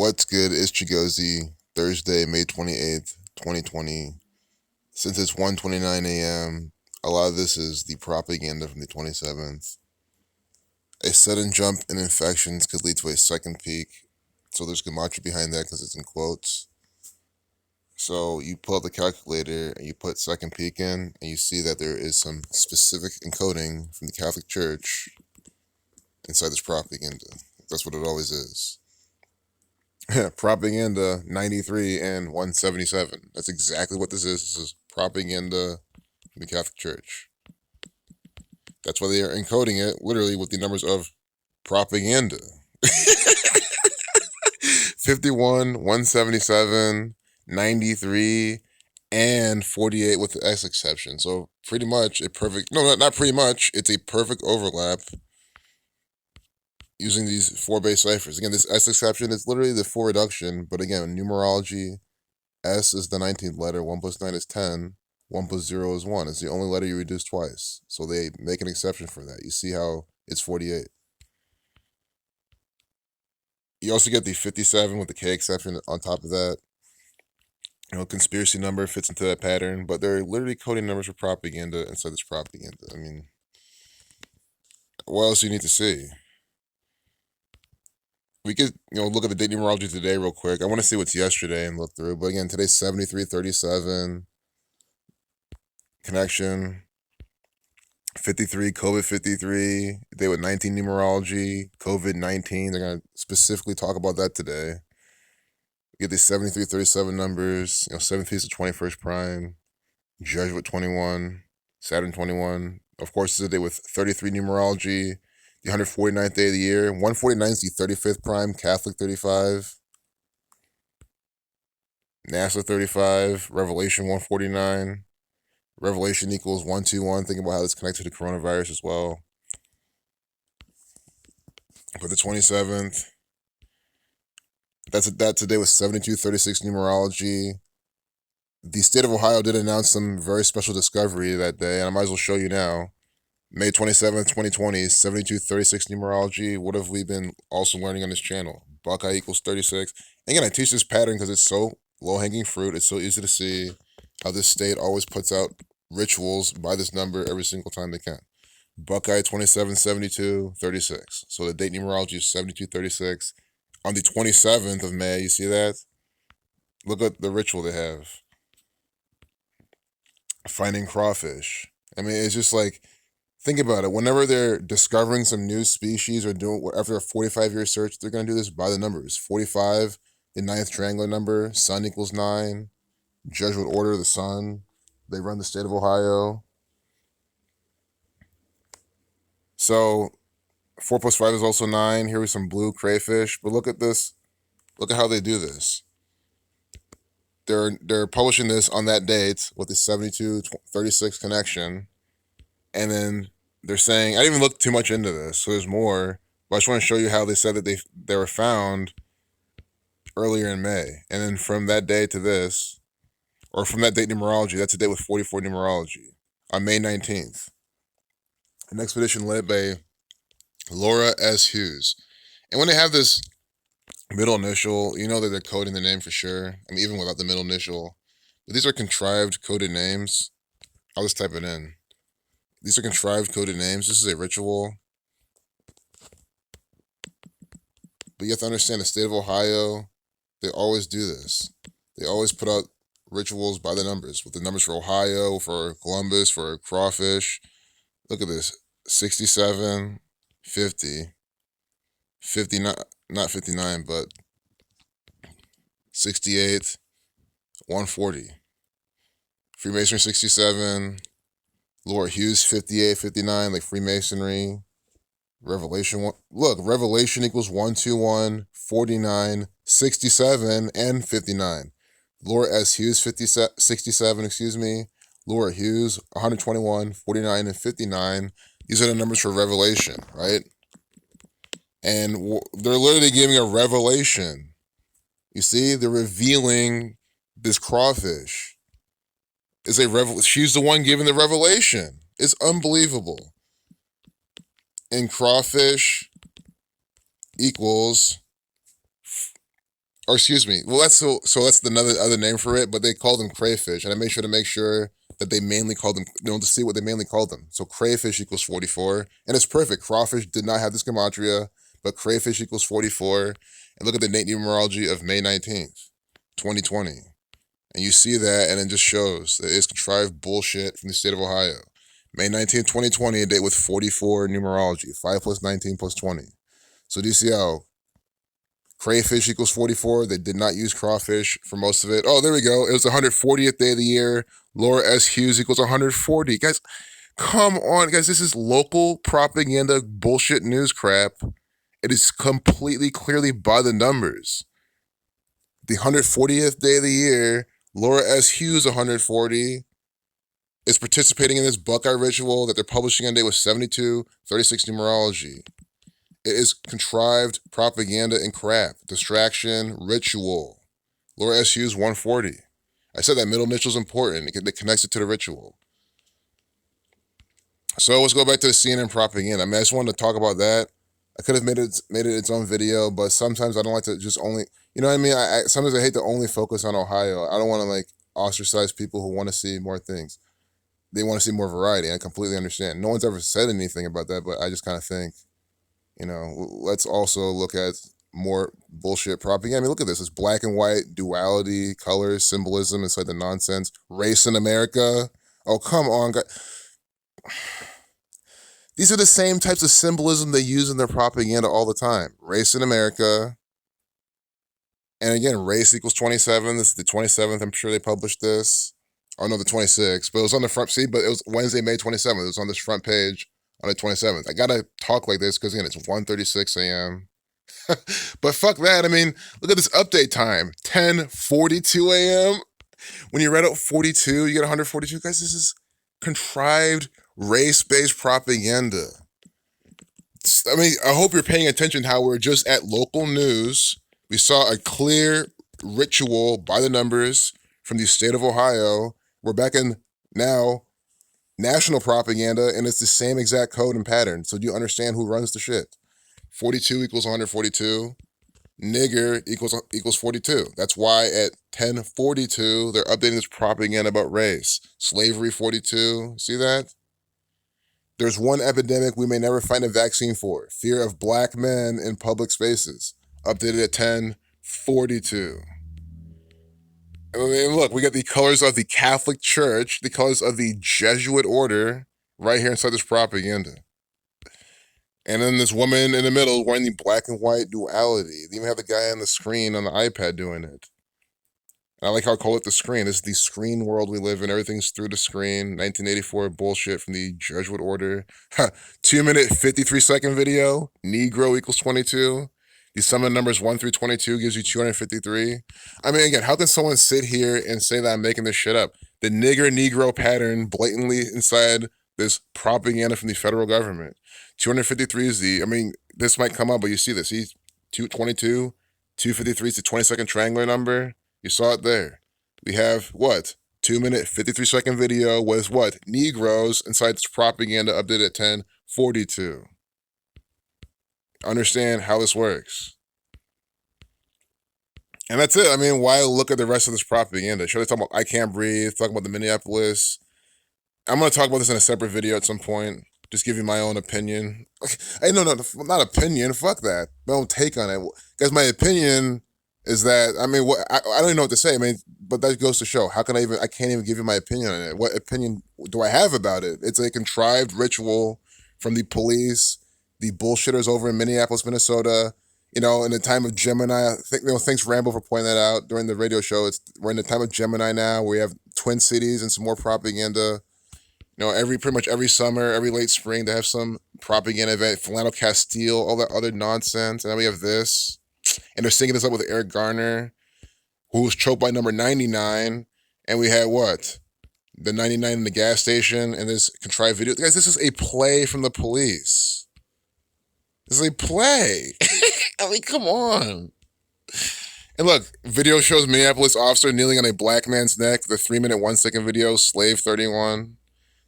What's good? It's Chigozy. Thursday, May 28th, 2020. Since it's 1:29 a.m., a lot of this is the propaganda from the 27th. A sudden jump in infections could lead to a second peak. So there's gematria behind that because it's in quotes. So you pull up the calculator and you put second peak in, and you see that there is some specific encoding from the Catholic Church inside this propaganda. That's what it always is. Propaganda 93 and 177. That's exactly what this is. This is propaganda from the Catholic Church. That's why they are encoding it literally with the numbers of propaganda. 51, 177, 93, and 48 with the X exception. So pretty much a perfect, no, not pretty much, it's a perfect overlap using these four base ciphers. Again, this S exception is literally the four reduction, but again, numerology, S is the 19th letter, 1 plus 9 is 10, 1 plus 0 is 1. It's the only letter you reduce twice. So they make an exception for that. You see how it's 48. You also get the 57 with the K exception on top of that. Conspiracy number fits into that pattern, but they're literally coding numbers for propaganda inside this propaganda. I mean, what else do you need to see? We could, look at the date numerology today real quick. I want to see what's yesterday and look through. But again, today's 7337 connection. 53, COVID 53. Day with 19 numerology, COVID 19. They're going to specifically talk about that today. We get these 7337 numbers, 7 piece of 21st prime, Jesuit 21, Saturn 21. Of course, this is a day with 33 numerology, the 149th day of the year. 149 is the 35th prime, Catholic 35, NASA 35, Revelation 149. Revelation equals 121. Think about how this connects to the coronavirus as well. For the 27th, that's today with 7236 numerology. The state of Ohio did announce some very special discovery that day, and I might as well show you now. May 27th, 2020, 7236 numerology. What have we been also learning on this channel? Buckeye equals 36. And again, I teach this pattern because it's so low-hanging fruit. It's so easy to see how this state always puts out rituals by this number every single time they can. Buckeye 27, 72, 36. So the date numerology is 7236. On the 27th of May, you see that? Look at the ritual they have. Finding crawfish. I mean, it's just like, think about it. Whenever they're discovering some new species or doing, after a 45-year search, they're going to do this by the numbers. 45, the 9th triangular number, sun equals 9, Jesuit order, the sun. They run the state of Ohio. So 4 plus 5 is also 9. Here is some blue crayfish. But look at this. Look at how they do this. They're publishing this on that date with the 7236 connection. And then they're saying, I didn't even look too much into this, so there's more. But I just want to show you how they said that they were found earlier in May. And then from that day to this, or from that date numerology, that's a day with 44 numerology on May 19th. An expedition led by Laura S. Hughes. And when they have this middle initial, you know that they're coding the name for sure. I mean, even without the middle initial. But these are contrived coded names. I'll just type it in. These are contrived coded names. This is a ritual. But you have to understand the state of Ohio, they always do this. They always put out rituals by the numbers, with the numbers for Ohio, for Columbus, for crawfish. Look at this. 67, 50, 59, not 59, but 68, 140. Freemasonry 67, Laura Hughes 58, 59, like Freemasonry. Revelation 1. Look, Revelation equals 121, 49, 67, and 59. Laura S. Hughes 67, Laura Hughes 121, 49, and 59. These are the numbers for Revelation, right? And they're literally giving a revelation. You see, they're revealing this crawfish. She's the one giving the revelation. It's unbelievable. And crawfish equals or excuse me. Well, that's that's another other name for it, but they call them crayfish, and I made sure that they mainly called them, to see what they mainly called them. So crayfish equals 44, and it's perfect. Crawfish did not have this gematria, but crayfish equals 44. And look at the Nate numerology of May 19th, 2020. And you see that, and it just shows that it's contrived bullshit from the state of Ohio. May 19th, 2020, a date with 44 numerology, 5 plus 19 plus 20. So do you see how crayfish equals 44? They did not use crawfish for most of it. Oh, there we go. It was the 140th day of the year. Laura S. Hughes equals 140. Guys, come on, guys. This is local propaganda bullshit news crap. It is completely clearly by the numbers. The 140th day of the year, Laura S. Hughes, 140, is participating in this Buckeye ritual that they're publishing on day with 7236 numerology. It is contrived propaganda and crap. Distraction, ritual. Laura S. Hughes, 140. I said that middle initial is important. It connects it to the ritual. So let's go back to the CNN propaganda. I mean, I just wanted to talk about that. I could have made it its own video, but sometimes I don't like to just only, you know what I mean? Sometimes I hate to only focus on Ohio. I don't want to like ostracize people who want to see more things. They want to see more variety, and I completely understand. No one's ever said anything about that, but I just kind of think, let's also look at more bullshit propaganda. I mean, look at this. It's black and white, duality, colors, symbolism. It's like the nonsense. Race in America. Oh, come on, guys. These are the same types of symbolism they use in their propaganda all the time. Race in America. And again, race equals 27. This is the 27th. I'm sure they published this. Oh, no, the 26th. But it was on the front. See, but it was Wednesday, May 27th. It was on this front page on the 27th. I got to talk like this because, again, it's 1:36 a.m. But fuck that. I mean, look at this update time. 10:42 a.m. When you read out 42, you get 142. Guys, this is contrived race-based propaganda. I mean, I hope you're paying attention how we're just at local news. We saw a clear ritual by the numbers from the state of Ohio. We're back in now national propaganda, and it's the same exact code and pattern. So do you understand who runs the shit? 42 equals 142. Nigger equals 42. That's why at 10:42, they're updating this propaganda about race. Slavery 42. See that? There's one epidemic we may never find a vaccine for. Fear of black men in public spaces. Updated at 10:42. And look, we got the colors of the Catholic Church, the colors of the Jesuit order, right here inside this propaganda. And then this woman in the middle wearing the black and white duality. They even have the guy on the screen on the iPad doing it. And I like how I call it the screen. This is the screen world we live in. Everything's through the screen. 1984 bullshit from the Jesuit order. 2-minute, 53-second video. Negro equals 22. The sum of numbers 1 through 22 gives you 253. I mean, again, how can someone sit here and say that I'm making this shit up? The nigger-negro pattern blatantly inside this propaganda from the federal government. 253 is this might come up, but you see this. See, 222, 253 is the 20-second triangular number. You saw it there. We have what? 2-minute, 53-second video with what? Negroes inside this propaganda updated at 10:42. Understand how this works. And that's it. I mean, why look at the rest of this propaganda? Sure, they talk about I Can't Breathe, talking about the Minneapolis. I'm going to talk about this in a separate video at some point. Just give you my own opinion. Hey, no, not opinion. Fuck that. My own take on it. Guys, my opinion is that, I don't even know what to say. But that goes to show, I can't even give you my opinion on it. What opinion do I have about it? It's a contrived ritual from the police, the bullshitters over in Minneapolis, Minnesota. In the time of Gemini, I think, thanks Rambo for pointing that out during the radio show. We're in the time of Gemini now. We have Twin Cities and some more propaganda. Pretty much every summer, every late spring, they have some propaganda event. Philando Castile, all that other nonsense. And then we have this. And they're syncing this up with Eric Garner, who was choked by number 99. And we had what? The 99 in the gas station and this contrived video. Guys, this is a play from the police. This is a play. Come on. And look, video shows Minneapolis officer kneeling on a black man's neck. The 3-minute, 1-second video, slave 31.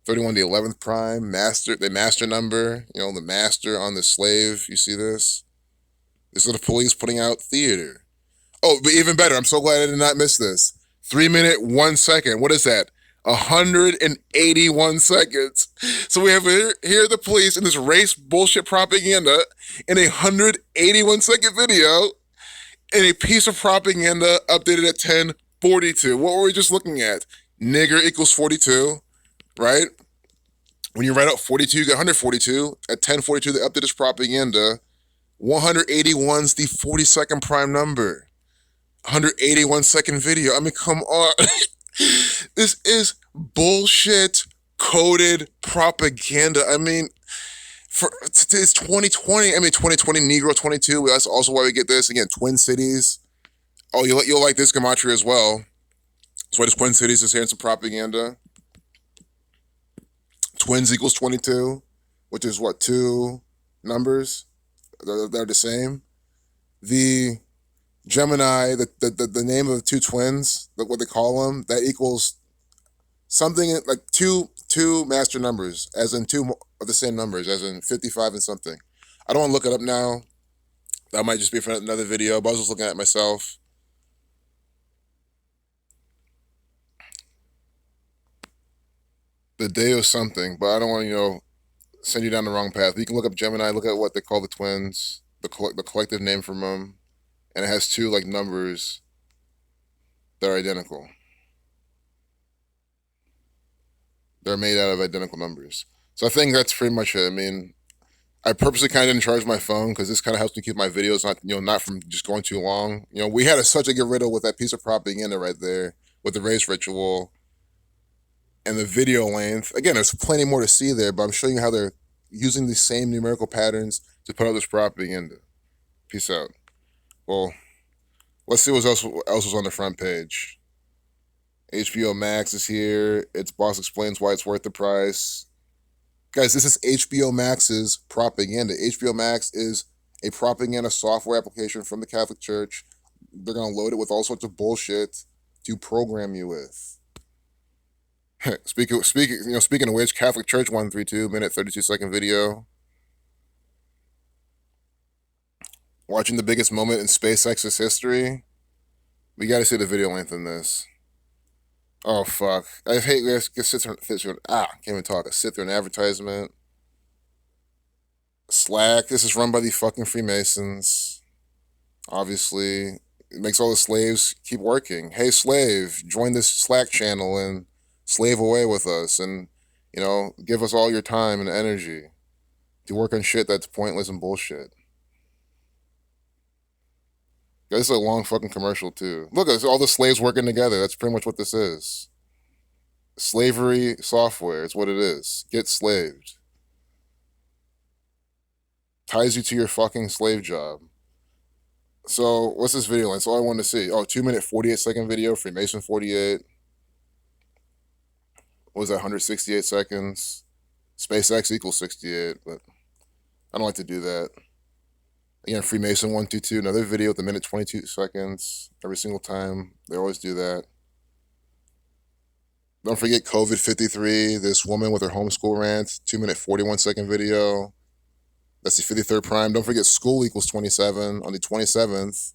31, the 11th prime, the master number, the master on the slave. You see this? This is the police putting out theater. Oh, but even better. I'm so glad I did not miss this. 3 minute, 1 second. What is that? 181 seconds. So we have here the police in this race bullshit propaganda in a 181-second video in a piece of propaganda updated at 10:42. What were we just looking at? Nigger equals 42, right? When you write out 42, you get 142. At 10:42, they updated this propaganda. 181's the 42nd prime number. 181-second video. I mean, come on. This is bullshit coded propaganda. I mean, it's 2020. I mean, 2020 Negro 22. That's also why we get this. Again, Twin Cities. Oh, you'll like this gematria as well. That's why this Twin Cities is hearing some propaganda. Twins equals 22, which is what, two numbers? They're the same. The Gemini, the name of the two twins, what they call them, that equals something like two master numbers, as in two of the same numbers, as in 55 and something. I don't want to look it up now. That might just be for another video, but I was just looking at it myself. The day of something, but I don't want to, send you down the wrong path. You can look up Gemini, look at what they call the twins, the collective name from them, and it has two like numbers that are identical. They're made out of identical numbers. So I think that's pretty much it. I mean, I purposely kind of didn't charge my phone because this kind of helps me keep my videos not from just going too long. We had such a get rid of with that piece of propaganda right there with the race ritual and the video length. Again, there's plenty more to see there, but I'm showing you how they're using the same numerical patterns to put out this propaganda. Peace out. Well, let's see what else was on the front page. HBO Max is here. Its boss explains why it's worth the price. Guys, this is HBO Max's propaganda. HBO Max is a propaganda software application from the Catholic Church. They're going to load it with all sorts of bullshit to program you with. Speaking of which, Catholic Church 132 minute 32-second video. Watching the biggest moment in SpaceX's history. We got to see the video length in this. Oh fuck! I hate this. Can't even talk. I sit through an advertisement. Slack. This is run by the fucking Freemasons. Obviously, it makes all the slaves keep working. Hey, slave, join this Slack channel and slave away with us, and give us all your time and energy to work on shit that's pointless and bullshit. This is a long fucking commercial too. Look, it's all the slaves working together. That's pretty much what this is. Slavery software is what it is. Get slaved. Ties you to your fucking slave job. So, what's this video length? That's all I wanted to see. Oh, 2 minute 48-second video, Freemason 48. What was that, 168 seconds? SpaceX equals 68, but I don't like to do that. Again, Freemason 122, another video with a minute 22 seconds every single time. They always do that. Don't forget COVID 53, this woman with her homeschool rant, 2 minute 41-second video. That's the 53rd prime. Don't forget school equals 27 on the 27th.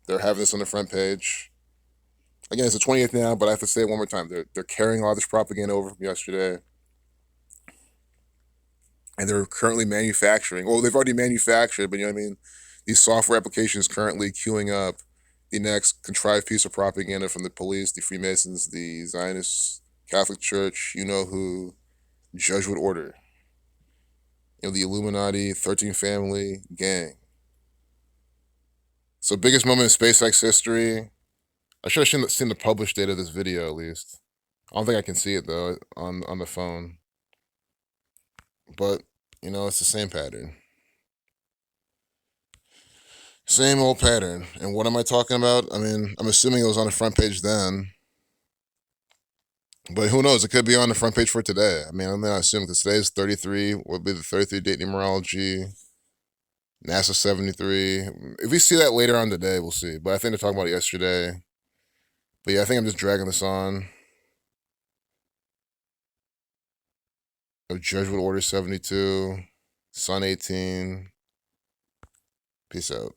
They're having this on the front page. Again, it's the 28th now, but I have to say it one more time. They're carrying all this propaganda over from yesterday. And they're currently manufacturing. Well, they've already manufactured, but these software applications currently queuing up the next contrived piece of propaganda from the police, the Freemasons, the Zionist Catholic Church, who, Jesuit order, the Illuminati, 13 family gang. So biggest moment in SpaceX history. I should have seen the published date of this video at least. I don't think I can see it though on the phone. But, it's the same pattern. Same old pattern. And what am I talking about? I'm assuming it was on the front page then. But who knows? It could be on the front page for today. I'm not assuming because today's 33. Will be the 33 date numerology. NASA 73. If we see that later on today, we'll see. But I think they're talking about it yesterday. But yeah, I think I'm just dragging this on. Jesuit Order 72. Sun 18. Peace out.